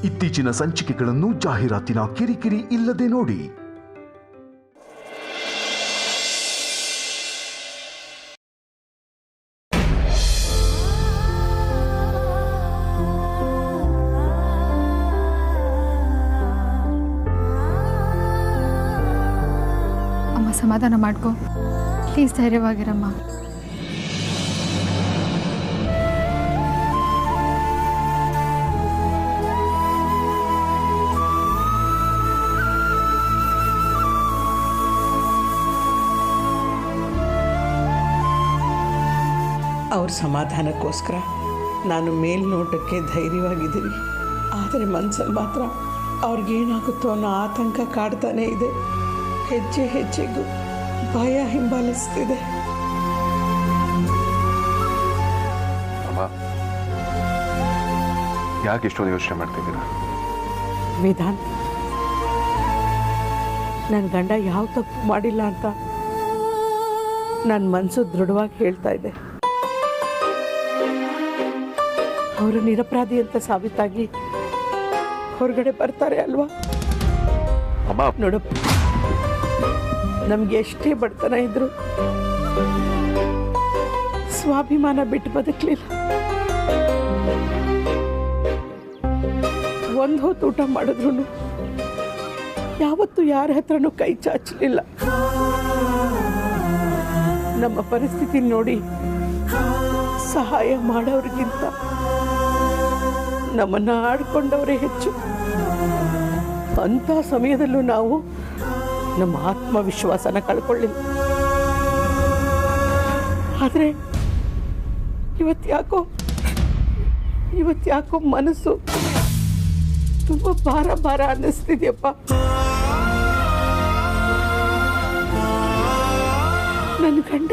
ಇತ್ತೀಚಿನ ಸಂಚಿಕೆಗಳನ್ನು ಜಾಹೀರಾತಿನ ಕಿರಿಕಿರಿ ಇಲ್ಲದೆ ನೋಡಿ. ಅಮ್ಮ ಸಮಾಧಾನ ಮಾಡ್ಕೊ, ಪ್ಲೀಸ್ ಧೈರ್ಯವಾಗಿರಮ್ಮ. ಅವ್ರ ಸಮಾಧಾನಕ್ಕೋಸ್ಕರ ನಾನು ಮೇಲ್ನೋಟಕ್ಕೆ ಧೈರ್ಯವಾಗಿದ್ದೀನಿ, ಆದರೆ ಮನಸ್ಸಲ್ಲಿ ಮಾತ್ರ ಅವ್ರಿಗೇನಾಗುತ್ತೋ ಅನ್ನೋ ಆತಂಕ ಕಾಡ್ತಾನೇ ಇದೆ. ಹೆಜ್ಜೆ ಹೆಜ್ಜೆಗೂ ಭಯ ಹಿಂಬಾಲಿಸ್ತಿದೆ. ಯಾಕೆ ಇಷ್ಟೊಂದು ಯೋಚನೆ ಮಾಡ್ತಿದ್ದೀರಾ? ವೇದಾಂತ್, ನನ್ನ ಗಂಡ ಯಾವ ತಪ್ಪು ಮಾಡಿಲ್ಲ ಅಂತ ನನ್ನ ಮನಸ್ಸು ದೃಢವಾಗಿ ಹೇಳ್ತಾ ಇದೆ. ಅವರು ನಿರಪರಾಧಿ ಅಂತ ಸಾಬೀತಾಗಿ ಹೊರಗಡೆ ಬರ್ತಾರೆ ಅಲ್ವಾ? ನೋಡಪ್ಪ, ನಮ್ಗೆ ಎಷ್ಟೇ ಬಡತನ ಇದ್ರು ಸ್ವಾಭಿಮಾನ ಬಿಟ್ಟು ಬದುಕಲಿಲ್ಲ. ಒಂದು ಹೊತ್ತು ಊಟ ಮಾಡಿದ್ರು ಯಾವತ್ತೂ ಯಾರ ಹತ್ರನೂ ಕೈ ಚಾಚಲಿಲ್ಲ. ನಮ್ಮ ಪರಿಸ್ಥಿತಿ ನೋಡಿ ಸಹಾಯ ಮಾಡೋರಿಗಿಂತ ನಮ್ಮನ್ನ ಆಡ್ಕೊಂಡವರೇ ಹೆಚ್ಚು. ಅಂಥ ಸಮಯದಲ್ಲೂ ನಾವು ನಮ್ಮ ಆತ್ಮವಿಶ್ವಾಸನ ಕಳ್ಕೊಳ್ಳಿಲ್ಲ. ಆದರೆ ಇವತ್ತ್ಯಾಕೋ ಮನಸ್ಸು ತುಂಬ ಭಾರ ಅನ್ನಿಸ್ತಿದ್ಯಪ್ಪ. ನನ್ನ ಗಂಡ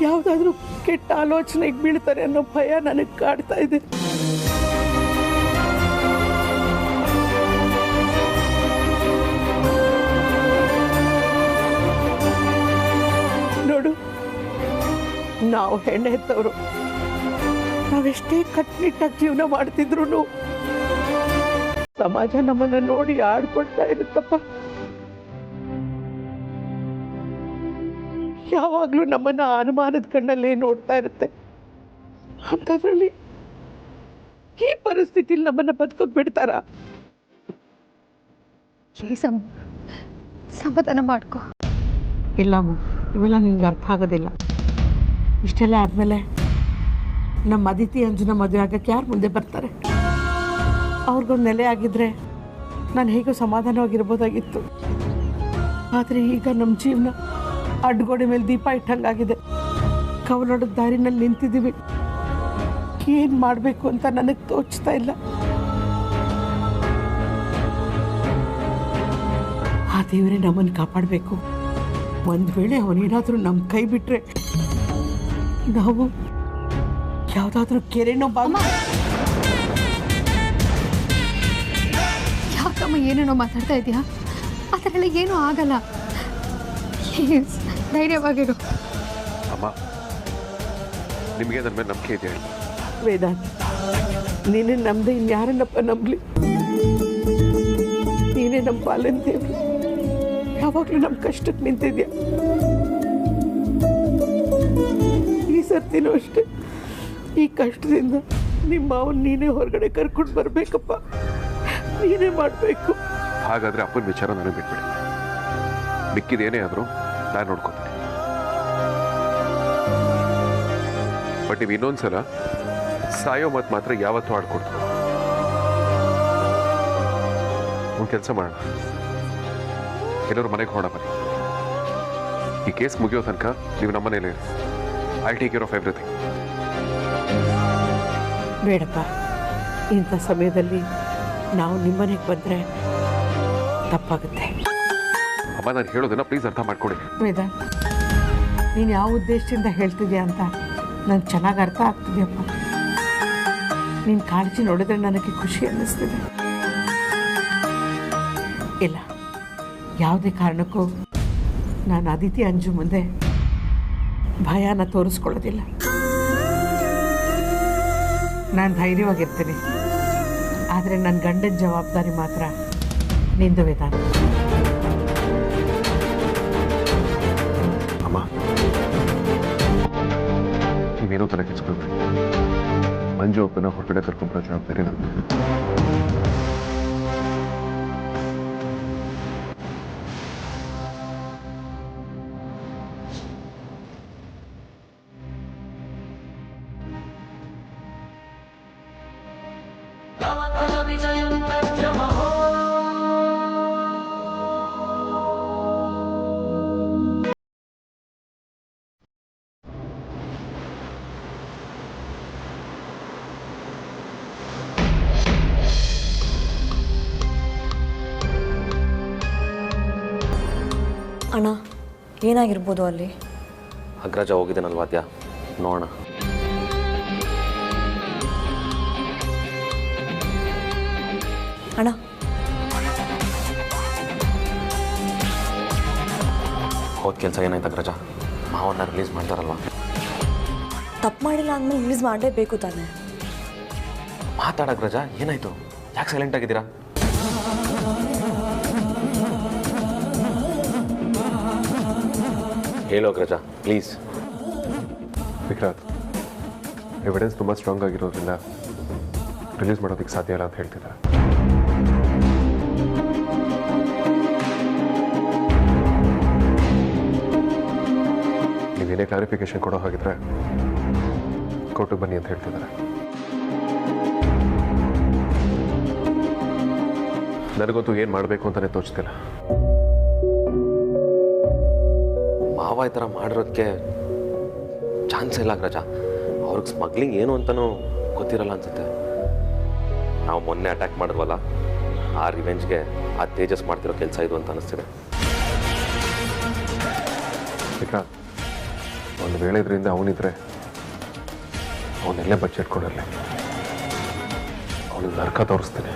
ಯಾವುದಾದ್ರೂ ಕೆಟ್ಟ ಆಲೋಚನೆಗೆ ಬೀಳ್ತಾರೆ ಅನ್ನೋ ಭಯ ನನಗೆ ಕಾಡ್ತಾ ಇದೆ. ನೋಡು, ನಾವು ಹೆಣ್ಣು ಹೆತ್ತವರು ನಾವೆಷ್ಟೇ ಕಟ್ಟುನಿಟ್ಟಾಗಿ ಜೀವನ ಮಾಡ್ತಿದ್ರು ಸಮಾಜ ನಮ್ಮನ್ನ ನೋಡಿ ಆಡ್ಕೊಳ್ತಾ ಇರುತ್ತಪ್ಪ. ಯಾವಾಗ್ಲೂ ನಮ್ಮನ್ನ ಅನುಮಾನದ ಕಣ್ಣಲ್ಲೇ ನೋಡ್ತಾ ಇರುತ್ತೆ. ಅಂಥದ್ರಲ್ಲಿ ಈ ಪರಿಸ್ಥಿತಿಲಿ ನಮ್ಮನ್ನ ಬದುಕೋಕ್ ಬಿಡ್ತಾರ? ಸಮಾಧಾನ ಮಾಡ್ಕೊ. ಇಲ್ಲ ಇವೆಲ್ಲ ನಿನ್ಗೆ ಅರ್ಥ ಆಗೋದಿಲ್ಲ. ಇಷ್ಟೆಲ್ಲ ಆದಮೇಲೆ ನಮ್ಮ ಅದಿತಿ ಅಂಜುನ ಮದುವೆ ಆಗಕ್ಕೆ ಯಾರು ಮುಂದೆ ಬರ್ತಾರೆ? ಅವ್ರಿಗೊಂದು ನೆಲೆ ಆಗಿದ್ರೆ ನಾನು ಹೇಗೋ ಸಮಾಧಾನವಾಗಿರ್ಬೋದಾಗಿತ್ತು. ಆದರೆ ಈಗ ನಮ್ಮ ಜೀವನ ಅಡ್ಗೋಡೆ ಮೇಲೆ ದೀಪ ಇಟ್ಟಂಗಾಗಿದೆ. ಕವಲೊಡದ ದಾರಿನಲ್ಲಿ ನಿಂತಿದ್ದೀವಿ. ಏನು ಮಾಡಬೇಕು ಅಂತ ನನಗೆ ತೋಚ್ತಾ ಇಲ್ಲ. ಆ ದೇವರೇ ನಮ್ಮನ್ನು ಕಾಪಾಡಬೇಕು. ಒಂದು ವೇಳೆ ಅವನೇನಾದರೂ ನಮ್ಮ ಕೈ ಬಿಟ್ಟರೆ ನಾವು ಯಾವುದಾದ್ರೂ ಕೆರೆನೋ ಯಾಕಮ್ಮ ಏನೇನೋ ಮಾತಾಡ್ತಾ ಇದೆಯಾ? ಆ ಥರ ಎಲ್ಲ ಏನೂ ಆಗಲ್ಲ. ಧೈರ್ಯವಾಗಿರು. ಅಮ್ಮ, ನಿಮಗೆ ನನ್ನ ಮೇಲೆ ನಂಬಿಕೆ ಇದೆಯಾ? ವೇದಾಂತ್, ನೀನೇ ನಮ್ದೆ ಇನ್ಯಾರನ್ನಪ್ಪ ನಂಬಲಿ? ನೀನೇ ನಮ್ಮ ಪಾಲನ್ ದೇವ್ರು. ಯಾವಾಗಲೂ ನಮ್ಮ ಕಷ್ಟಕ್ಕೆ ನಿಂತಿದ್ಯಾ. ಈ ಸರ್ತಿನೂ ಅಷ್ಟೇ ಈ ಕಷ್ಟದಿಂದ ನಿಮ್ಮ ಮಾವನ್ ನೀನೇ ಹೊರಗಡೆ ಕರ್ಕೊಂಡು ಬರಬೇಕಪ್ಪ. ನೀನೇ ಮಾಡಬೇಕು. ಹಾಗಾದ್ರೆ ಅಪ್ಪನ ವಿಚಾರ ನನಗೆ ಬಿಟ್ಬಿಡಿ. ಮಿಕ್ಕಿದೇನೇ ಆದರೂ ನಾನು ನೋಡ್ಕೊತೀನಿ. ಬಟ್ ನೀವು ಇನ್ನೊಂದ್ಸಲ ಸಾಯೋ ಮತ್ ಮಾತ್ರ ಯಾವತ್ತೂ ಆಡ್ಕೊಡ್ತು. ಒಂದು ಕೆಲಸ ಮಾಡೋಣ, ಎಲ್ಲರೂ ಮನೆಗೆ ಹೊರಡ ಬನ್ನಿ. ಈ ಕೇಸ್ ಮುಗಿಯೋ ತನಕ ನೀವು ನಮ್ಮನೇಲೇ ಇರಿ. I take care of everything. ಬೇಡಪ್ಪ, ಇಂಥ ಸಮಯದಲ್ಲಿ ನಾವು ನಿಮ್ಮನೆಗೆ ಬಂದರೆ ತಪ್ಪಾಗುತ್ತೆ. ಅಮ್ಮ, ನಾನು ಹೇಳೋದನ್ನ ಪ್ಲೀಸ್ ಅರ್ಥ ಮಾಡ್ಕೊಡಿ. ವೇದಾಂತ್, ನೀನು ಯಾವ ಉದ್ದೇಶದಿಂದ ಹೇಳ್ತಿದ್ಯಾ ಅಂತ ನನಗೆ ಚೆನ್ನಾಗಿ ಅರ್ಥ ಆಗ್ತಿದೆಯಪ್ಪ. ನಿನ್ನ ಕಾಳಜಿ ನೋಡಿದ್ರೆ ನನಗೆ ಖುಷಿ ಅನ್ನಿಸ್ತಿದೆ. ಇಲ್ಲ, ಯಾವುದೇ ಕಾರಣಕ್ಕೂ ನಾನು ಅದಿತಿ ಅಂಜು ಮುಂದೆ ಭಯನ ತೋರಿಸ್ಕೊಳ್ಳೋದಿಲ್ಲ. ನಾನು ಧೈರ್ಯವಾಗಿರ್ತೀನಿ, ಆದರೆ ನನ್ನ ಗಂಡನ ಜವಾಬ್ದಾರಿ ಮಾತ್ರ ನಿಂದು ವೇದಾಂತ. ಅಮ್ಮ, ನೀವೇನೋ ತಲೆ ಕೆಡಿಸ್ಕೊಳ್ಬೇಡಿ. ಮಂಜು ಒಬ್ಬನ ಹೊರಗಡೆ ಕರ್ಕೊಂಡ್ಬರೋ ಜವಾಬ್ದಾರಿ ನಂದು. ಅಣ್ಣ, ಏನಾಗಿರ್ಬೋದು ಅಲ್ಲಿ? ಅಗ್ರಜ ಹೋಗಿದ್ದೇನಲ್ವ ವಾದ್ಯ, ನೋಡೋಣ. ಅಣ್ಣ, ಹೋದ ಕೆಲಸ ಏನಾಯ್ತು ಅಗ್ರಜ? ಮಾವನ್ನ ರಿಲೀಸ್ ಮಾಡ್ತಾರಲ್ವ? ತಪ್ಪು ಮಾಡಿಲ್ಲ ಅಂದಮೇಲೆ ರಿಲೀಸ್ ಮಾಡಲೇಬೇಕು ತಾನೆ. ಮಾತಾಡ ಅಗ್ರಜ, ಏನಾಯ್ತು? ಯಾಕೆ ಸೈಲೆಂಟ್ ಆಗಿದ್ದೀರಾ? ಹೇಳೋ ಅಗ್ರಜ ಪ್ಲೀಸ್. ವಿಕ್ರಾಂತ್, ಎವಿಡೆನ್ಸ್ ತುಂಬ ಸ್ಟ್ರಾಂಗ್ ಆಗಿರೋದ್ರಿಂದ ರಿಲೀಸ್ ಮಾಡೋದಕ್ಕೆ ಸಾಧ್ಯ ಇಲ್ಲ ಅಂತ ಹೇಳ್ತಿದ್ದಾರೆ. ನೀವೇನೇ ಕ್ಲಾರಿಫಿಕೇಶನ್ ಕೊಡೋ ಹಾಗಿದ್ರೆ ಕೋರ್ಟಿಗೆ ಬನ್ನಿ ಅಂತ ಹೇಳ್ತಿದ್ದಾರೆ. ನನಗಂತೂ ಏನು ಮಾಡಬೇಕು ಅಂತಲೇ ತೋಚ್ತಿಲ್ಲ. ಮಾವ ಈ ಥರ ಮಾಡಿರೋದಕ್ಕೆ ಚಾನ್ಸ್ ಇಲ್ಲ ಅಗ್ರಜ. ಅವ್ರಿಗೆ ಸ್ಮಗ್ಲಿಂಗ್ ಏನು ಅಂತಲೂ ಗೊತ್ತಿರಲ್ಲ ಅನ್ಸುತ್ತೆ. ನಾವು ಮೊನ್ನೆ ಅಟ್ಯಾಕ್ ಮಾಡಿದ್ವಲ್ಲ, ಆ ರಿವೆಂಜ್ಗೆ ಆ ತೇಜಸ್ ಮಾಡ್ತಿರೋ ಕೆಲಸ ಇದು ಅಂತ ಅನಿಸ್ತಿದೆ. ವಿಕ್ರಾಂತ್, ಒಂದು ವೇಳೆ ಇದರಿಂದ ಅವನಿದ್ರೆ ಅವನ್ನೆಲ್ಲೇ ಬಚ್ಚಿಟ್ಕೊಂಡಿರಲಿ. ಅವನಿಗೆ ನರ್ಕ ತೋರಿಸ್ತೀನಿ.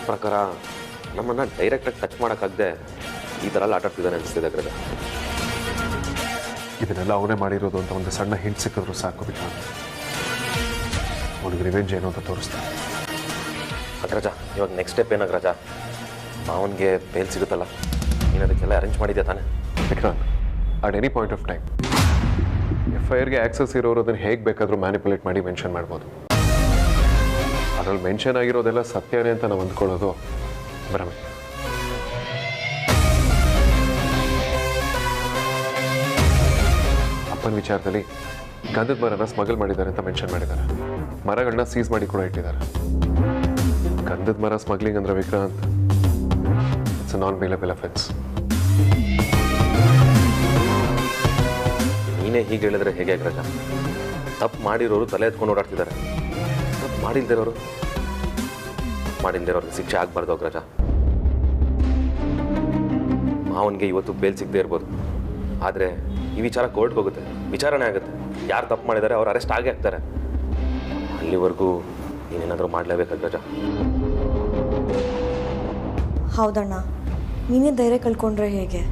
ಪ್ರಕಾರ ನಮ್ಮನ್ನು ಡೈರೆಕ್ಟಾಗಿ ಟಚ್ ಮಾಡೋಕ್ಕಾಗದೆ ಈ ಥರ ಎಲ್ಲ ಆಟಾಡ್ತಿದ್ದಾನೆ ಅನಿಸ್ತಿದೆ ಅಗ್ರಜ. ಇದನ್ನೆಲ್ಲ ಅವನೇ ಮಾಡಿರೋದು ಅಂತ ಒಂದು ಸಣ್ಣ ಹಿಂಟ್ ಸಿಕ್ಕಿದ್ರು ಸಾಕು ವಿಕ್ರಾಂತ್. ಅವನಿಗೆ ರಿವೆಂಜ್ ಏನು ಅಂತ ತೋರಿಸ್ತಾನೆ. ಅಗ್ರಜ, ಇವಾಗ ನೆಕ್ಸ್ಟ್ ಸ್ಟೆಪ್ ಏನು ಅಗ್ರಜ? ಮಾವನಿಗೆ ಬೇಲ್ ಸಿಗುತ್ತಲ್ಲ, ನೀನು ಅದಕ್ಕೆಲ್ಲ ಅರೇಂಜ್ ಮಾಡಿದ್ಯಾ ತಾನೆ? Vikrant, at any point of time FIRಗೆ ಆಕ್ಸೆಸ್ ಇರೋರು ಅದನ್ನು ಹೇಗೆ ಬೇಕಾದರೂ ಮ್ಯಾನಿಪುಲೇಟ್ ಮಾಡಿ ಮೆನ್ಷನ್ ಮಾಡ್ಬೋದು. ಅದರಲ್ಲಿ ಮೆನ್ಷನ್ ಆಗಿರೋದೆಲ್ಲ ಸತ್ಯನೇ ಅಂತ ನಾವು ಅಂದ್ಕೊಳ್ಳೋದು ಭ್ರಮೆ. ಅಪ್ಪನ ವಿಚಾರದಲ್ಲಿ ಗಂಧದ ಮರನ ಸ್ಮಗಲ್ ಮಾಡಿದ್ದಾರೆ ಅಂತ ಮೆನ್ಷನ್ ಮಾಡಿದ್ದಾರೆ. ಮರಗಳನ್ನ ಸೀಸ್ ಮಾಡಿ ಕೂಡ ಇಟ್ಟಿದ್ದಾರೆ. ಗಂಧದ ಮರ ಸ್ಮಗ್ಲಿಂಗ್ ಅಂದ್ರೆ Vikrant, it's non bailable offence. ನೀನೇ ಹೀಗೆ ಹೇಳಿದ್ರೆ ಹೇಗೆ ಅಗ್ರಜ? ತಪ್ಪು ಮಾಡಿರೋರು ತಲೆ ಎತ್ಕೊಂಡು ಓಡಾಡ್ತಿದ್ದಾರೆ. ತಪ್ಪು ಮಾಡಿಲ್ದಿರೋರಿಗೆ ಶಿಕ್ಷೆ ಆಗಬಾರ್ದು ಅಗ್ರಜ. ಮಾವನಿಗೆ ಇವತ್ತು ಬೇಲ್ ಸಿಗದೆ ಇರ್ಬೋದು, ಆದರೆ ಈ ವಿಚಾರ ಕೋರ್ಟ್ಗೆ ಹೋಗುತ್ತೆ, ವಿಚಾರಣೆ ಆಗುತ್ತೆ. ಯಾರು ತಪ್ಪು ಮಾಡಿದ್ದಾರೆ ಅವ್ರು ಅರೆಸ್ಟ್ ಆಗೇ ಆಗ್ತಾರೆ. ಅಲ್ಲಿವರೆಗೂ ನೀನೇನಾದರೂ ಮಾಡಲೇಬೇಕು ಅಗ್ರಜ. ಹೌದಣ್ಣ, ನೀನೇ ಧೈರ್ಯ ಕಳ್ಕೊಂಡ್ರೆ ಹೇಗೆ?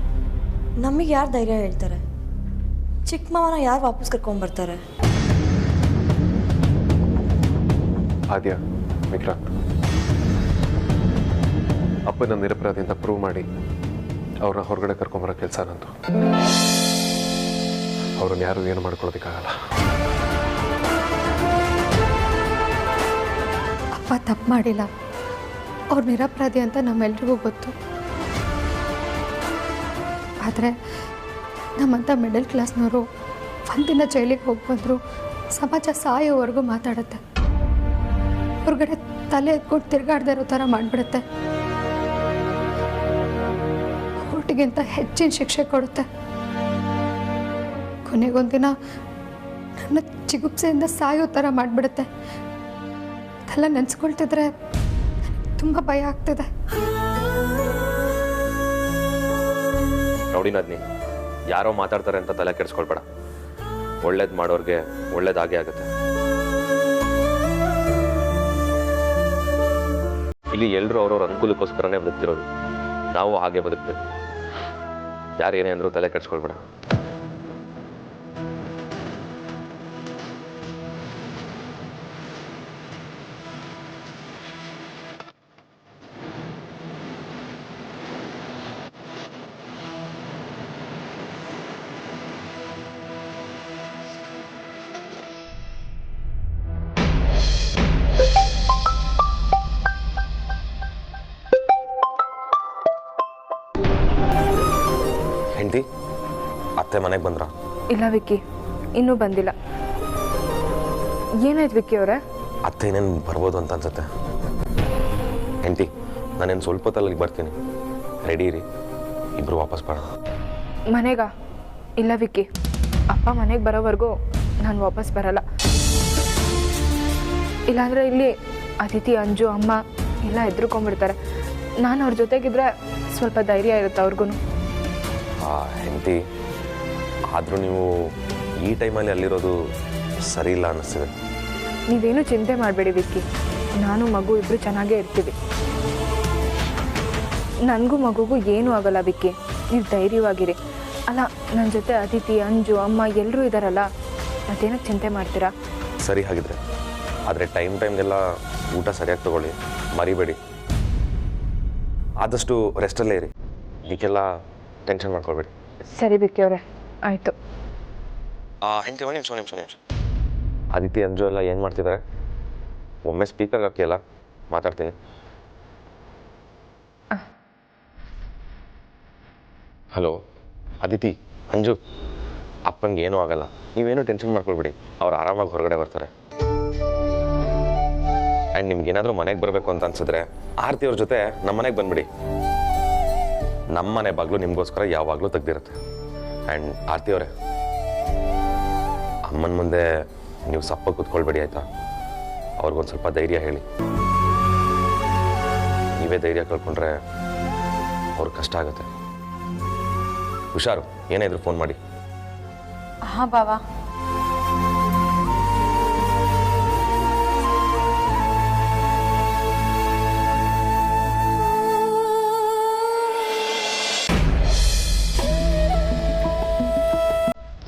ನಮಗೆ ಯಾರು ಧೈರ್ಯ ಹೇಳ್ತಾರೆ? ಚಿಕ್ಕ ಮಾವನ ಯಾರು ವಾಪಸ್ ಕರ್ಕೊಂಡ್ಬರ್ತಾರೆ? ಆದ್ಯ, ವಿಕ್ರಾಂತ್, ಅಪ್ಪನ ನಿರಪರಾಧಿ ಅಂತ ಪ್ರೂವ್ ಮಾಡಿ ಅವ್ರನ್ನ ಹೊರಗಡೆ ಕರ್ಕೊಂಬರೋ ಕೆಲಸ ನಂದು. ಅವ್ರನ್ನ ಯಾರು ಏನು ಮಾಡ್ಕೊಳ್ಳೋದಕ್ಕಾಗಲ್ಲ. ಅಪ್ಪ ತಪ್ಪು ಮಾಡಿಲ್ಲ, ಅವ್ರು ನಿರಪರಾಧಿ ಅಂತ ನಮ್ಮೆಲ್ರಿಗೂ ಗೊತ್ತು. ಆದರೆ ನಮ್ಮಂಥ ಮಿಡಲ್ ಕ್ಲಾಸ್ನವರು ಒಂದಿನ ಜೈಲಿಗೆ ಹೋಗಿ ಬಂದರು ಸಮಾಜ ಸಾಯೋವರೆಗೂ ಮಾತಾಡುತ್ತೆ. ಹೊರಗಡೆ ತಲೆ ಎತ್ಕೊಂಡು ತಿರುಗಾಡ್ದೇ ಇರೋ ಥರ ಮಾಡಿಬಿಡುತ್ತೆ. ಕೋರ್ಟಿಗಿಂತ ಹೆಚ್ಚಿನ ಶಿಕ್ಷೆ ಕೊಡುತ್ತೆ. ಕೊನೆಗೊಂದಿನ ನನ್ನ ಚಿಗುಪ್ಸೆಯಿಂದ ಸಾಯೋ ಥರ ಮಾಡಿಬಿಡುತ್ತೆ. ಅದೆಲ್ಲ ನೆನೆಸ್ಕೊಳ್ತಿದ್ರೆ ತುಂಬ ಭಯ ಆಗ್ತಿದೆ. ನೋಡಿ ನಾದ್ನಿ, ಯಾರೋ ಮಾತಾಡ್ತಾರೆ ಅಂತ ತಲೆ ಕೆಡಿಸ್ಕೊಳ್ಬೇಡ. ಒಳ್ಳೇದು ಮಾಡೋರಿಗೆ ಒಳ್ಳೇದಾಗೇ ಆಗುತ್ತೆ. ಇಲ್ಲಿ ಎಲ್ಲರೂ ಅವ್ರವ್ರ ಅನುಕೂಲಕ್ಕೋಸ್ಕರನೇ ಬದುಕ್ತಿರೋದು. ನಾವು ಹಾಗೆ ಬದುಕ್ತೇವೆ. ಯಾರು ಏನೇ ಅಂದರೂ ತಲೆ ಕೆಡಿಸ್ಕೊಳ್ಬೇಡ. ಅತ್ತೆ ಮನೆಗೆ ಬಂದ್ರ? ಇಲ್ಲ ವಿಕ್ಕಿ, ಇನ್ನೂ ಬಂದಿಲ್ಲ. ಏನಾಯ್ತು ವಿಕ್ಕಿ ಅವರೇ? ಅತ್ತೆ ಇನ್ನೇನು ಬರ್ಬೋದು ಅಂತ ಅನ್ಸುತ್ತೆ. ಹೆಂಡತಿ, ನಾನೇನು ಸ್ವಲ್ಪ ಹೊತ್ತಲ್ಲಿ ಬರ್ತೀನಿ, ರೆಡಿ ಇರಿ, ಇಬ್ಬರು ವಾಪಸ್ ಬರೋಣ. ಮನೆಗ? ಇಲ್ಲ ವಿಕ್ಕಿ, ಅಪ್ಪ ಮನೆಗೆ ಬರೋವರೆಗೂ ನಾನು ವಾಪಸ್ ಬರಲ್ಲ. ಇಲ್ಲಾಂದರೆ ಇಲ್ಲಿ ಅದಿತಿ, ಅಂಜು, ಅಮ್ಮ ಎಲ್ಲ ಹೆದರ್ಕೊಂಡ್ಬಿಡ್ತಾರೆ. ನಾನು ಅವ್ರ ಜೊತೆಗಿದ್ರೆ ಸ್ವಲ್ಪ ಧೈರ್ಯ ಇರುತ್ತೆ ಅವ್ರಿಗೂ. ಹೆಂಡತಿ, ಆದರೂ ನೀವು ಈ ಟೈಮಲ್ಲಿ ಅಲ್ಲಿರೋದು ಸರಿ ಇಲ್ಲ ಅನ್ನಿಸ್ತಿದೆ. ನೀವೇನು ಚಿಂತೆ ಮಾಡಬೇಡಿ ವಿಕ್ಕಿ, ನಾನು ಮಗು ಇಬ್ಬರು ಚೆನ್ನಾಗೇ ಇರ್ತೀವಿ. ನನಗೂ ಮಗುಗೂ ಏನೂ ಆಗಲ್ಲ ವಿಕ್ಕಿ, ನೀವು ಧೈರ್ಯವಾಗಿರಿ. ಅಲ್ಲ, ನನ್ನ ಜೊತೆ ಅದಿತಿ, ಅಂಜು, ಅಮ್ಮ ಎಲ್ಲರೂ ಇದ್ದಾರಲ್ಲ, ಮತ್ತೇನಕ್ಕೆ ಚಿಂತೆ ಮಾಡ್ತೀರಾ? ಸರಿ ಹಾಗಿದ್ರೆ, ಆದರೆ ಟೈಮ್ಗೆಲ್ಲ ಊಟ ಸರಿಯಾಗಿ ತಗೊಳ್ಳಿ, ಮರಿಬೇಡಿ. ಆದಷ್ಟು ರೆಸ್ಟಲ್ಲೇ ಇರಿ, ಇದಕ್ಕೆಲ್ಲ ಟೆನ್ಷನ್ ಮಾಡ್ಕೊಳ್ಬೇಡಿ. ಸರಿ ವಿಕ್ಕಿ ಅವರೇ, ಆಯಿತು. ಹೆಂಡತಿ, ಒಂದು ನಿಮಿಷ. ಅದಿತಿ, ಅಂಜು ಎಲ್ಲ ಏನು ಮಾಡ್ತಿದ್ದಾರೆ? ಒಮ್ಮೆ ಸ್ಪೀಕರ್ ಹಾಕಿಯಲ್ಲ, ಮಾತಾಡ್ತೀನಿ. ಹಲೋ ಅದಿತಿ, ಅಂಜು, ಅಪ್ಪಂಗೆ ಏನೂ ಆಗಲ್ಲ, ನೀವೇನು ಟೆನ್ಷನ್ ಮಾಡ್ಕೊಳ್ಬೇಡಿ, ಅವ್ರು ಆರಾಮಾಗಿ ಹೊರಗಡೆ ಬರ್ತಾರೆ. ಆ್ಯಂಡ್ ನಿಮ್ಗೇನಾದರೂ ಮನೆಗೆ ಬರಬೇಕು ಅಂತ ಅನ್ಸಿದ್ರೆ ಆರತಿ ಅವ್ರ ಜೊತೆ ನಮ್ಮ ಮನೆಗೆ ಬಂದುಬಿಡಿ. ನಮ್ಮ ಮನೆ ಬಾಗಿಲು ನಿಮಗೋಸ್ಕರ ಯಾವಾಗಲೂ ತೆಗ್ದಿರುತ್ತೆ. ಆ್ಯಂಡ್ ಆರತಿ ಅವರೇ, ಅಮ್ಮನ ಮುಂದೆ ನೀವು ಸಪ್ಪ ಕೂತ್ಕೊಳ್ಬೇಡಿ ಆಯಿತಾ? ಅವ್ರಿಗೊಂದು ಸ್ವಲ್ಪ ಧೈರ್ಯ ಹೇಳಿ. ನೀವೇ ಧೈರ್ಯ ಕಳ್ಕೊಂಡ್ರೆ ಅವ್ರಿಗೆ ಕಷ್ಟ ಆಗುತ್ತೆ. ಹುಷಾರು, ಏನೇ ಇದ್ರು ಫೋನ್ ಮಾಡಿ. ಹಾಂ ಬಾವಾ.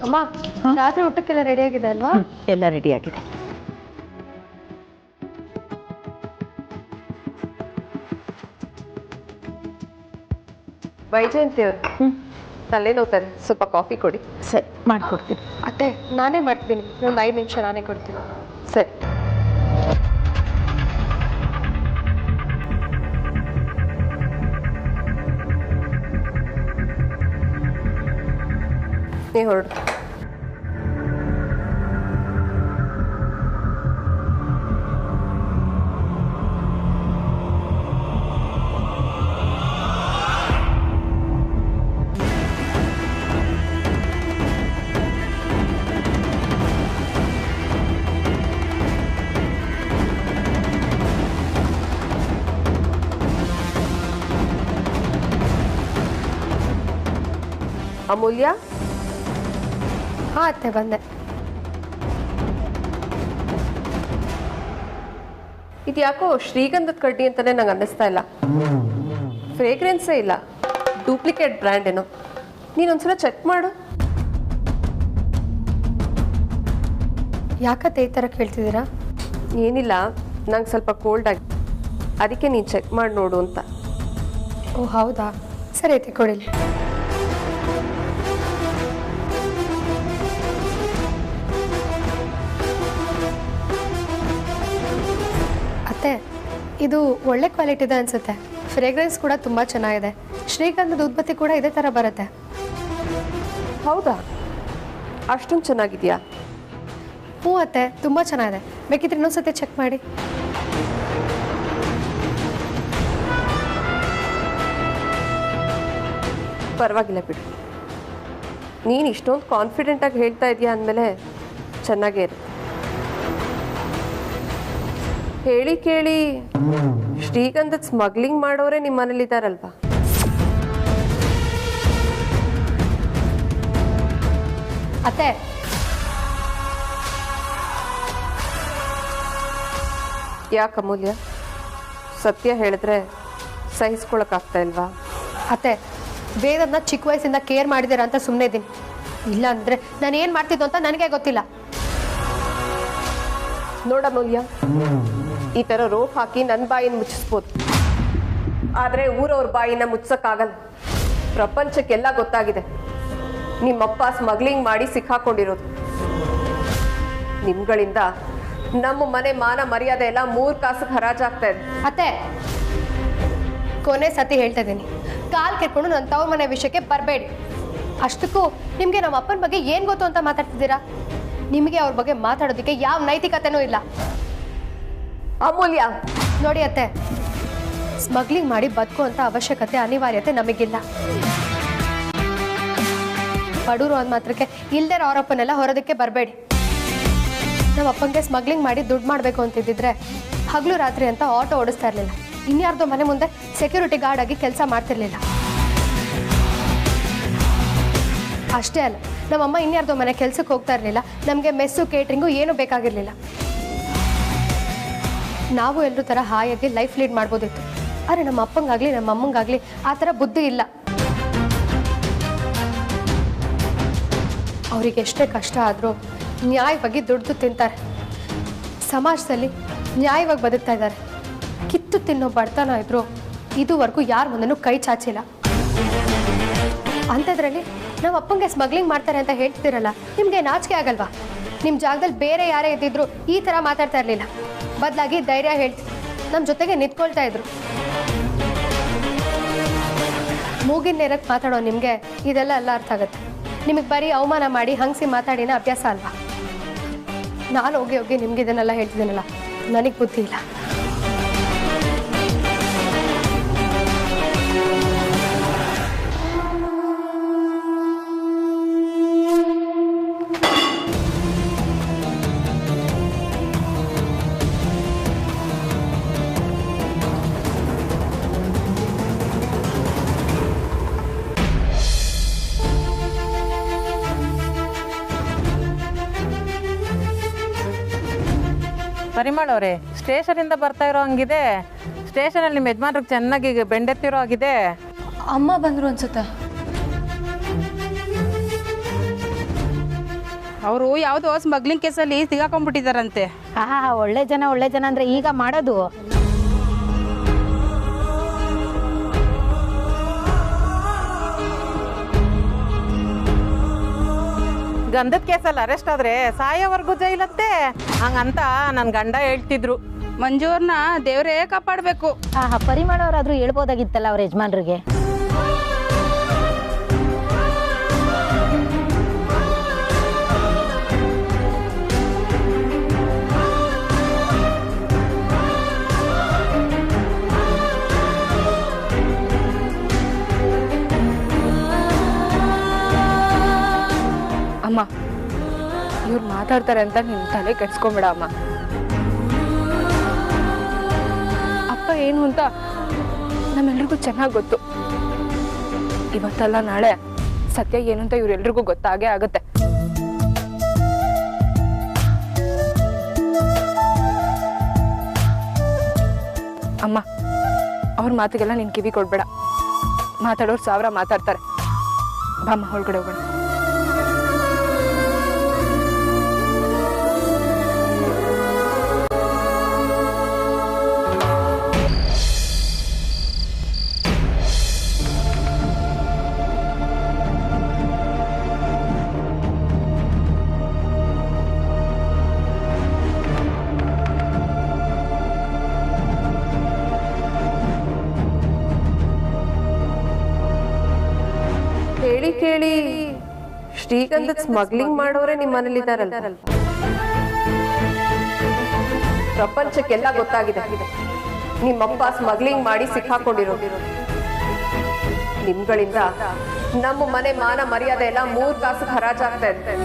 ಅಮ್ಮ, ರಾತ್ರಿ ಊಟಕ್ಕೆಲ್ಲ ರೆಡಿ ಆಗಿದೆ ಅಲ್ವಾ? ಎಲ್ಲ ರೆಡಿ ಆಗಿದೆ. ವೈಜಯಂತಿ ಅವರು, ತಲೆ ನೋಡ್ತಾರೆ, ಸ್ವಲ್ಪ ಕಾಫಿ ಕೊಡಿ. ಸರಿ, ಮಾಡಿಕೊಡ್ತೀನಿ. ಅತ್ತೆ, ನಾನೇ ಮಾಡ್ತೀನಿ, ಒಂದು 5 ನಿಮಿಷ ನಾನೇ ಕೊಡ್ತೀನಿ. ಸರಿ. ನೀ ಹೊರಡು. ಅಮೂಲ್ಯ, ಹಾಂ ಅತ್ತೆ, ಬಂದೆ. ಇದು ಯಾಕೋ ಶ್ರೀಗಂಧದ ಕಡ್ಡಿ ಅಂತಾನೆ ನಂಗೆ ಅನ್ನಿಸ್ತಾ ಇಲ್ಲ. ಫ್ರೇಗ್ರೆನ್ಸೇ ಇಲ್ಲ, ಡೂಪ್ಲಿಕೇಟ್ ಬ್ರ್ಯಾಂಡ್ ಏನೋ. ನೀನೊಂದ್ಸಲ ಚೆಕ್ ಮಾಡು. ಯಾಕತ್ತೆ ಈ ಥರ ಕೇಳ್ತಿದ್ದೀರಾ? ಏನಿಲ್ಲ, ನಂಗೆ ಸ್ವಲ್ಪ ಕೋಲ್ಡ್ ಆಗಿ, ಅದಕ್ಕೆ ನೀನು ಚೆಕ್ ಮಾಡಿ ನೋಡು ಅಂತ. ಓ ಹೌದಾ, ಸರಿ ಐತೆ, ಕೊಡಿಲಿ. ಅತ್ತೆ, ಇದು ಒಳ್ಳೆ ಕ್ವಾಲಿಟಿ ಇದೆ ಅನ್ಸುತ್ತೆ. ಫ್ರೇಗ್ರೆನ್ಸ್ ಕೂಡ ತುಂಬ ಚೆನ್ನಾಗಿದೆ. ಶ್ರೀಗಂಧದ ಉತ್ಪತ್ತಿ ಕೂಡ ಇದೇ ಥರ ಬರುತ್ತೆ. ಹೌದಾ? ಅಷ್ಟೊಂದು ಚೆನ್ನಾಗಿದೆಯಾ? ಹ್ಞೂ ಅತ್ತೆ, ತುಂಬ ಚೆನ್ನಾಗಿದೆ. ಬೇಕಿದ್ರೆ ಇನ್ನೊಂದ್ಸತಿ ಚೆಕ್ ಮಾಡಿ. ಪರವಾಗಿಲ್ಲ ಬಿಡು. ನೀನು ಇಷ್ಟೊಂದು ಕಾನ್ಫಿಡೆಂಟಾಗಿ ಹೇಳ್ತಾ ಇದೆಯಾ ಅಂದಮೇಲೆ ಚೆನ್ನಾಗೇ ಇರು. ಹೇಳಿ ಕೇಳಿ ಶ್ರೀಗಂಧದ ಸ್ಮಗ್ಲಿಂಗ್ ಮಾಡೋರೆ ನಿಮ್ಮ ಮನೇಲಿದ್ದಾರಲ್ವಾ? ಅತ್ತೆ, ಯಾಕೆ ಅಮೂಲ್ಯ, ಸತ್ಯ ಹೇಳಿದ್ರೆ ಸಹಿಸ್ಕೊಳಕ್ಕಾಗ್ತಾ ಇಲ್ವಾ? ಅತ್ತೆ, ವೇದನ್ನ ಚಿಕ್ಕ ವಯಸ್ಸಿಂದ ಕೇರ್ ಮಾಡಿದ್ದೀರಾ ಅಂತ ಸುಮ್ಮನೆ ಇದ್ದೀನಿ. ಇಲ್ಲ ಅಂದರೆ ನಾನು ಏನು ಮಾಡ್ತಿದ್ದು ಅಂತ ನನಗೆ ಗೊತ್ತಿಲ್ಲ. ನೋಡ ಅಮೂಲ್ಯ, ಈ ಥರ ರೋಪ್ ಹಾಕಿ ನನ್ನ ಬಾಯಿನ ಮುಚ್ಚಿಸ್ಬೋದು, ಆದರೆ ಊರವ್ರ ಬಾಯಿನ ಮುಚ್ಚಕ್ಕಾಗಲ್ಲ. ಪ್ರಪಂಚಕ್ಕೆಲ್ಲ ಗೊತ್ತಾಗಿದೆ ನಿಮ್ಮಪ್ಪ ಸ್ಮಗ್ಲಿಂಗ್ ಮಾಡಿ ಸಿಕ್ಕಾಕೊಂಡಿರೋದು. ನಿಮ್ಗಳಿಂದ ನಮ್ಮ ಮನೆ ಮಾನ ಮರ್ಯಾದೆ ಎಲ್ಲ 3 ಕಾಸಿಗೆ ಹರಾಜಾಗ್ತಾ ಇದೆ. ಅತ್ತೆ, ಕೊನೆ ಸತಿ ಹೇಳ್ತಾ ಇದ್ದೀನಿ, ಕಾಲು ಕೆರ್ಕೊಂಡು ನನ್ನ ತವ್ರ ಮನೆ ವಿಷಯಕ್ಕೆ ಬರಬೇಡಿ. ಅಷ್ಟಕ್ಕೂ ನಿಮಗೆ ನಮ್ಮ ಅಪ್ಪನ ಬಗ್ಗೆ ಏನು ಗೊತ್ತು ಅಂತ ಮಾತಾಡ್ತಿದ್ದೀರಾ? ನಿಮಗೆ ಅವ್ರ ಬಗ್ಗೆ ಮಾತಾಡೋದಕ್ಕೆ ಯಾವ ನೈತಿಕತೆನೂ ಇಲ್ಲ. ಅಮೂಲ್ಯ, ನೋಡಿ ಅತ್ತೆ, ಸ್ಮಗ್ಲಿಂಗ್ ಮಾಡಿ ಬದುಕುವಂಥ ಅವಶ್ಯಕತೆ ಅನಿವಾರ್ಯತೆ ನಮಗಿಲ್ಲ. ಬಡವರು ಅಂದ ಮಾತ್ರಕ್ಕೆ ಇಲ್ಲದೆ ಅವರಪ್ಪನೆಲ್ಲ ಹೊರೋದಕ್ಕೆ ಬರಬೇಡಿ. ನಮ್ಮ ಅಪ್ಪಂಗೆ ಸ್ಮಗ್ಲಿಂಗ್ ಮಾಡಿ ದುಡ್ಡು ಮಾಡಬೇಕು ಅಂತಿದ್ದಿದ್ರೆ ಹಗಲು ರಾತ್ರಿ ಅಂತ ಆಟೋ ಓಡಿಸ್ತಾ ಇರಲಿಲ್ಲ. ಇನ್ಯಾರ್ದೋ ಮನೆ ಮುಂದೆ ಸೆಕ್ಯೂರಿಟಿ ಗಾರ್ಡ್ ಆಗಿ ಕೆಲಸ ಮಾಡ್ತಿರ್ಲಿಲ್ಲ. ಅಷ್ಟೇ ಅಲ್ಲ, ನಮ್ಮಮ್ಮ ಇನ್ಯಾರ್ದೋ ಮನೆ ಕೆಲ್ಸಕ್ಕೆ ಹೋಗ್ತಾ ಇರಲಿಲ್ಲ. ನಮಗೆ ಮೆಸ್ಸು ಕೇಟ್ರಿಂಗು ಏನೂ ಬೇಕಾಗಿರಲಿಲ್ಲ. ನಾವು ಎಲ್ಲರೂ ಥರ ಹಾಯಾಗಿ ಲೈಫ್ ಲೀಡ್ ಮಾಡ್ಬೋದಿತ್ತು. ಆದರೆ ನಮ್ಮ ಅಪ್ಪಂಗಾಗಲಿ ನಮ್ಮ ಅಮ್ಮಂಗಾಗಲಿ ಆ ಥರ ಬುದ್ಧಿ ಇಲ್ಲ. ಅವರಿಗೆ ಎಷ್ಟೇ ಕಷ್ಟ ಆದರೂ ನ್ಯಾಯವಾಗಿ ದುಡ್ದು ತಿಂತಾರೆ. ಸಮಾಜದಲ್ಲಿ ನ್ಯಾಯವಾಗಿ ಬದುಕ್ತಾ ಇದ್ದಾರೆ. ಕಿತ್ತು ತಿನ್ನೋ ಬಡತನ ಇದ್ರು ಇದುವರೆಗೂ ಯಾರ ಮುಂದೆನೂ ಕೈ ಚಾಚಿಲ್ಲ. ಅಂಥದ್ರಲ್ಲಿ ನಮ್ಮ ಅಪ್ಪಂಗೆ ಸ್ಮಗ್ಲಿಂಗ್ ಮಾಡ್ತಾರೆ ಅಂತ ಹೇಳ್ತಿದ್ದೀರಲ್ಲ, ನಿಮಗೆ ನಾಚಿಕೆ ಆಗಲ್ವಾ? ನಿಮ್ಮ ಜಾಗದಲ್ಲಿ ಬೇರೆ ಯಾರೇ ಇದ್ದಿದ್ರು ಈ ಥರ ಮಾತಾಡ್ತಾ ಇರಲಿಲ್ಲ. ಬದಲಾಗಿ ಧೈರ್ಯ ಹೇಳ್ತಿ ನಮ್ಮ ಜೊತೆಗೆ ನಿಂತ್ಕೊಳ್ತಾ ಇದ್ರು. ಮೂಗಿನ ನೇರಕ್ಕೆ ಮಾತಾಡೋ ನಿಮಗೆ ಇದೆಲ್ಲ ಎಲ್ಲ ಅರ್ಥ ಆಗುತ್ತೆ. ನಿಮಗೆ ಬರೀ ಅವಮಾನ ಮಾಡಿ ಹಂಗಸಿ ಮಾತಾಡಿನ ಅಭ್ಯಾಸ ಅಲ್ವಾ? ನಾನು ಹೋಗಿ ಹೋಗಿ ನಿಮ್ಗೆ ಇದನ್ನೆಲ್ಲ ಹೇಳ್ತಿದ್ದೀನಲ್ಲ, ನನಗೆ ಬುದ್ಧಿ ಇಲ್ಲ. ಪರಿಮಳ ಅವರೇ, ಸ್ಟೇಷನಿಂದ ಬರ್ತಾ ಇರೋ ಹಂಗಿದೆ. ಸ್ಟೇಷನಲ್ಲಿ ನಿಮ್ಮ ಯಜಮಾನ್ರಿಗೆ ಚೆನ್ನಾಗಿ ಬೆಂಡೆತ್ತಿರೋ ಆಗಿದೆ. ಅಮ್ಮ ಬಂದರು ಅನ್ಸುತ್ತೆ. ಅವರು ಯಾವುದೋ ಸ್ಮಗ್ಲಿಂಗ್ ಕೇಸಲ್ಲಿ ಸಿಗಾಕೊಂಡ್ಬಿಟ್ಟಿದ್ದಾರಂತೆ. ಒಳ್ಳೆ ಜನ ಅಂದ್ರೆ ಈಗ ಮಾಡೋದು. ಗಂಧದ ಕೇಸಲ್ಲಿ ಅರೆಸ್ಟ್ ಆದ್ರೆ ಸಾಯೋವರೆಗೂ ಜೈಲತ್ತೆ ಹಂಗಂತ ನನ್ನ ಗಂಡ ಹೇಳ್ತಿದ್ರು. ಮಂಜೂರ್ನ ದೇವರೇ ಕಾಪಾಡಬೇಕು. ಪರಿಮಳ ಅವರಾದ್ರೂ ಹೇಳ್ಬೋದಾಗಿತ್ತಲ್ಲ ಅವ್ರ ಯಜಮಾನ್ರಿಗೆ. ಅಮ್ಮ, ಇವ್ರು ಮಾತಾಡ್ತಾರೆ ಅಂತ ನಿನ್ನ ತಲೆ ಕೆಡ್ಸ್ಕೊಂಬೇಡ ಅಮ್ಮ. ಅಪ್ಪ ಏನು ಅಂತ ನಮ್ಮೆಲ್ರಿಗೂ ಚೆನ್ನಾಗಿ ಗೊತ್ತು. ಇವತ್ತಲ್ಲ ನಾಳೆ ಸತ್ಯ ಏನು ಅಂತ ಇವ್ರೆಲ್ರಿಗೂ ಗೊತ್ತಾಗೇ ಆಗುತ್ತೆ. ಅಮ್ಮ, ಅವ್ರ ಮಾತಿಗೆಲ್ಲ ನೀನು ಕಿವಿ ಕೊಡ್ಬೇಡ. ಮಾತಾಡೋರು 1000 ಮಾತಾಡ್ತಾರೆ. ಬಾಮ್ಮ, ಹೊರಗಡೆ ಹೋಗೋಣ. ಹೇಳಿ ಕೇಳಿ ಶ್ರೀಗಂಧದ ಸ್ಮಗ್ಲಿಂಗ್ ಮಾಡೋರೆ ನಿಮ್ಮ ಮನೇಲಿದ್ದಾರಲ್ಲ. ಪ್ರಪಂಚಕ್ಕೆಲ್ಲ ಗೊತ್ತಾಗಿದೆ ನಿಮ್ಮಪ್ಪ ಸ್ಮಗ್ಲಿಂಗ್ ಮಾಡಿ ಸಿಕ್ಕಾಕೊಂಡಿರೋದು. ನಿಮ್ಗಳಿಂದ ನಮ್ಮ ಮನೆ ಮಾನ ಮರ್ಯಾದೆ ಎಲ್ಲ 3 ಕಾಸು ಹರಾಜಾಗ್ತಾ ಇದೆ.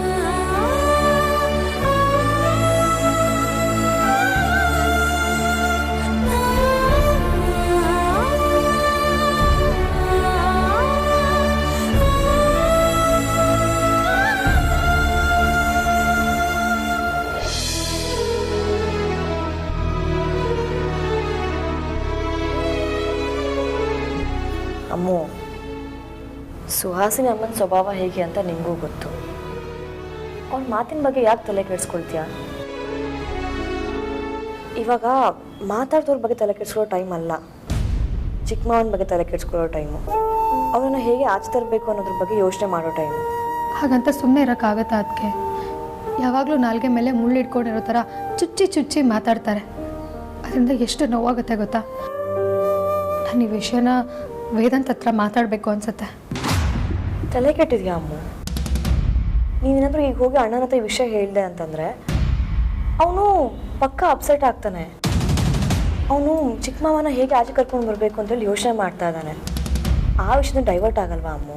ಅಮ್ಮು, ಸುಹಾಸಿನಿ ಅಮ್ಮನ ಸ್ವಭಾವ ಹೇಗೆ ಅಂತ ನಿಂಗೂ ಗೊತ್ತು. ಅವ್ರ ಮಾತಿನ ಬಗ್ಗೆ ಯಾಕೆ ತಲೆ ಕೆಡಿಸ್ಕೊಳ್ತೀಯ? ಇವಾಗ ಮಾತಾಡ್ದವ್ರ ಬಗ್ಗೆ ತಲೆ ಕೆಡಿಸ್ಕೊಳ್ಳೋ ಟೈಮ್ ಅಲ್ಲ, ಚಿಕ್ಕ ಮಾವನ ಬಗ್ಗೆ ತಲೆ ಕೆಡಿಸ್ಕೊಳ್ಳೋ ಟೈಮು. ಅವ್ರನ್ನ ಹೇಗೆ ಆಚೆ ತರಬೇಕು ಅನ್ನೋದ್ರ ಬಗ್ಗೆ ಯೋಚನೆ ಮಾಡೋ ಟೈಮು. ಹಾಗಂತ ಸುಮ್ಮನೆ ಇರೋಕ್ಕಾಗತ್ತಾ? ಅದಕ್ಕೆ ಯಾವಾಗಲೂ ನಾಲ್ಗೆ ಮೇಲೆ ಮುಳ್ಳಿಡ್ಕೊಂಡಿರೋ ಥರ ಚುಚ್ಚಿ ಚುಚ್ಚಿ ಮಾತಾಡ್ತಾರೆ. ಅದರಿಂದ ಎಷ್ಟು ನೋವಾಗುತ್ತೆ ಗೊತ್ತಾ? ನಾನು ಈ ವಿಷಯನ ವೇದಾಂತ್ ಹತ್ರ ಮಾತಾಡಬೇಕು ಅನ್ಸುತ್ತೆ. ತಲೆ ಕೆಟ್ಟಿದ್ಯಾ ಅಮ್ಮ? ನೀನೇನಾದರೂ ಈಗ ಹೋಗಿ ಅಣ್ಣನ ಹತ್ರ ಈ ವಿಷಯ ಹೇಳಿದೆ ಅಂತಂದರೆ ಅವನು ಪಕ್ಕ ಅಪ್ಸೆಟ್ ಆಗ್ತಾನೆ. ಅವನು ಚಿಕ್ಕ ಮಾವನ ಹೇಗೆ ಆಚೆ ಕರ್ಕೊಂಡು ಬರಬೇಕು ಅಂತೇಳಿ ಯೋಚನೆ ಮಾಡ್ತಾ ಇದ್ದಾನೆ. ಆ ವಿಷಯದಿಂದ ಡೈವರ್ಟ್ ಆಗಲ್ವಾ ಅಮ್ಮ?